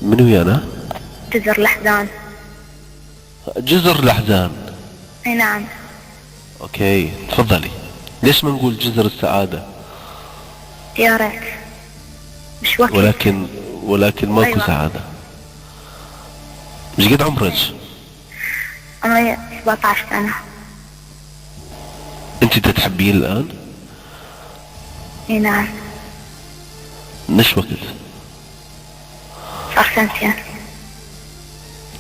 من ويانا؟ جزر الأحزان. جزر الأحزان. اي نعم. اوكي تفضلي. ليش ما نقول جزر السعادة؟ يا ريت، مش وقت. ولكن ماكو أيوة. سعادة. مش قد عمرك؟ عمري 17 سنة. انت تتحبين الآن؟ اي نعم. مش وقت. صار سنتين.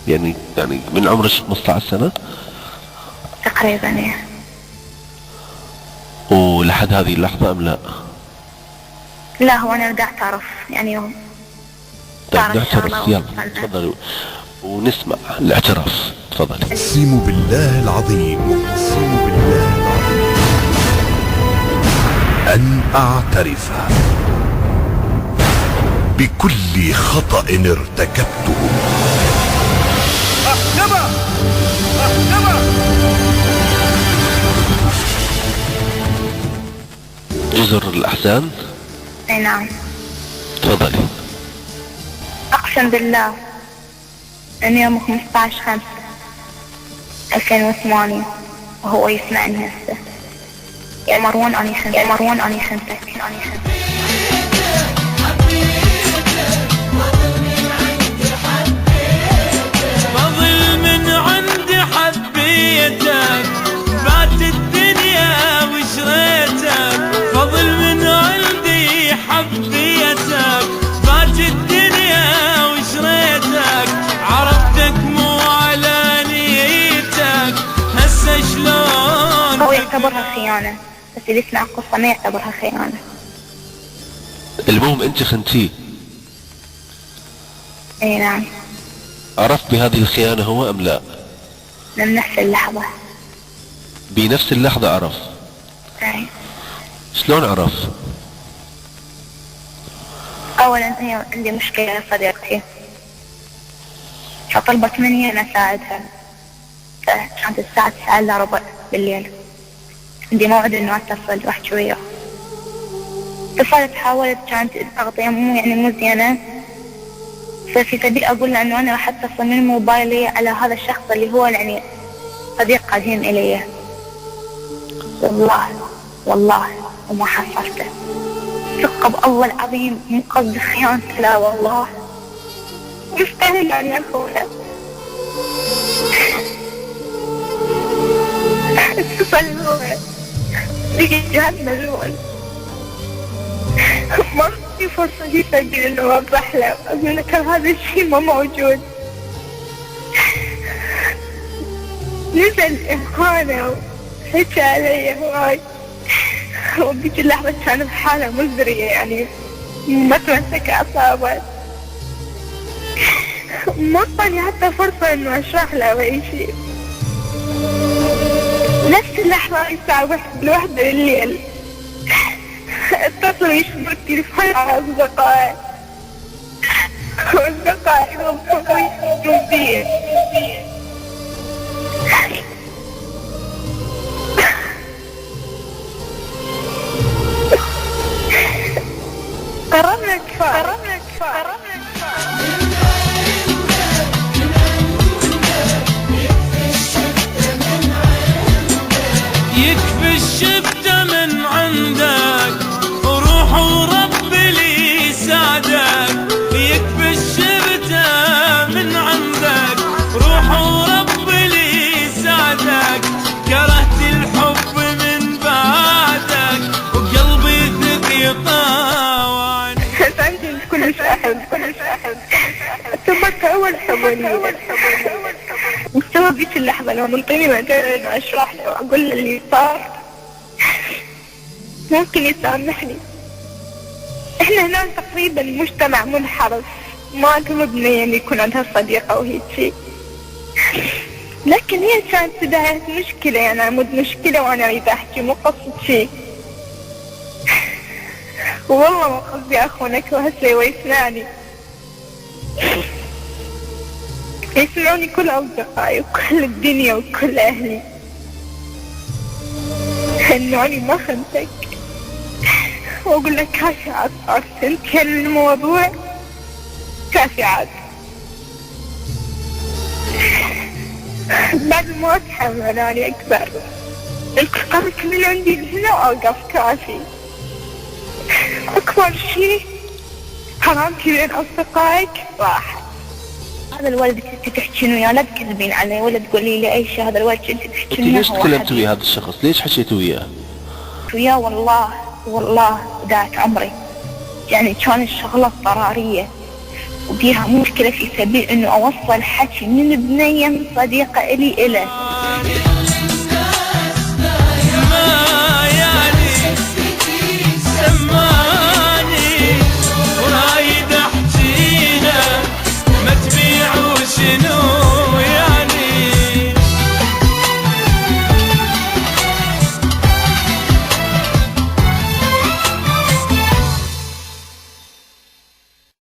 يعني من عمرك 15 سنة تقريبا ايه. ولحد هذه اللحظة ام لا؟ لا، هو انا بدي اعترف يعني يوم. طيب نعترف، يلا تفضلي ونسمع الاعتراف. تفضلي. أقسم بالله العظيم، أقسم بالله العظيم أن أعترف بكل خطأ ارتكبته. أحسبه. جزر الأحزان. اي نعم. تفضلي. اقسم بالله ان يوم 15/5/2008 وهو يسمعني هسه. يا مروان اني خنتك. فضل من عندي حبيتك، فات الدنيا وشريتك. فضل من عندي حبيتك، فات الدنيا وشريتك. عرفتك مو على نيتك، هسه شلون؟ هو يعتبرها خيانة، بس اللي يسمع القصة ما يعتبرها خيانة. المهم انت خنتيه. اي نعم. عرفت بهذه الخيانة هو ام لا؟ من نفس اللحظة. بنفس اللحظة عرف؟ اي. شلون عرف؟ اولا هي عندي مشكلة صديقتي، فطلبت مني ان اساعدها. كانت الساعة 9:15 بالليل، عندي موعد انه اتصل واحكي وياه. اتصلت، حاولت، كانت تغطية مو زينة. ففي سبيل اقول له انه انا راح اتصل من موبايلي على هذا الشخص اللي هو يعني صديق قديم الي. والله وما حصلته. ثق بالله العظيم، مو قصدي خيانته، لا والله مستحيل ان يكون. اتصل هو لقيت جهاز مجهول، ما في فرصة يسجل انه اوضح له اقول له كان هذا الشيء ما موجود. نزل إهانة وحكى علي هواي، وبيجي اللحظة كان بحالة مزرية يعني ما تمسك أعصابه. ما اعطاني حتى فرصة انه اشرح له او اي شيء. نفس اللحظة الساعة 1:01 بالليل اتصلوا يشبكوا التليفون على أصدقائي، وأصدقائي يضبطوا يشبكوا فيه. قررنا كفاية. يكفي الشفته من عندك، روح ورب لي ساعدك. يكفي الشفته من عندك، روح ورب لي ساعدك. كرهت الحب من بعدك، وقلبي ثق يطاوعني. سأنت كل أحب ثم أول حبني. مستوى بيش اللحظة لو منطيني مكان انه اشرح له واقول له اللي صار ممكن يسامحني. احنا هنا تقريبا مجتمع منحرف، ما مبني يعني يكون عندها صديقة وهيك شيء. لكن هي كانت بداية مشكلة، يعني عمود مشكلة وانا اريد احكي، مو قصة شيء. والله ما قصدي اخونك وهسه ويسمعني، يسمعوني كل أصدقائي وكل الدنيا وكل أهلي إنه أنا ما خنتك. وأقول لك كافي عاد، صار سنتين من الموضوع، كافي عاد. بعد ما أتحمل أنا أكبر، التقمت من عندي هنا وأوقف كافي. أكبر شيء حرامتي بين أصدقائك واحد. هذا الولد كنت تحكين وياه، لا تكذبين علي ولا تقولي لي أي شيء. هذا الولد كنت انت تحكين وياه. ليش تكلمت ويا هذا الشخص؟ ليش حكيت وياه؟ وياه والله ذات عمري، يعني كان الشغلة اضطرارية وبيها مشكلة في سبيل انه اوصل حكي من بنية من صديقة الي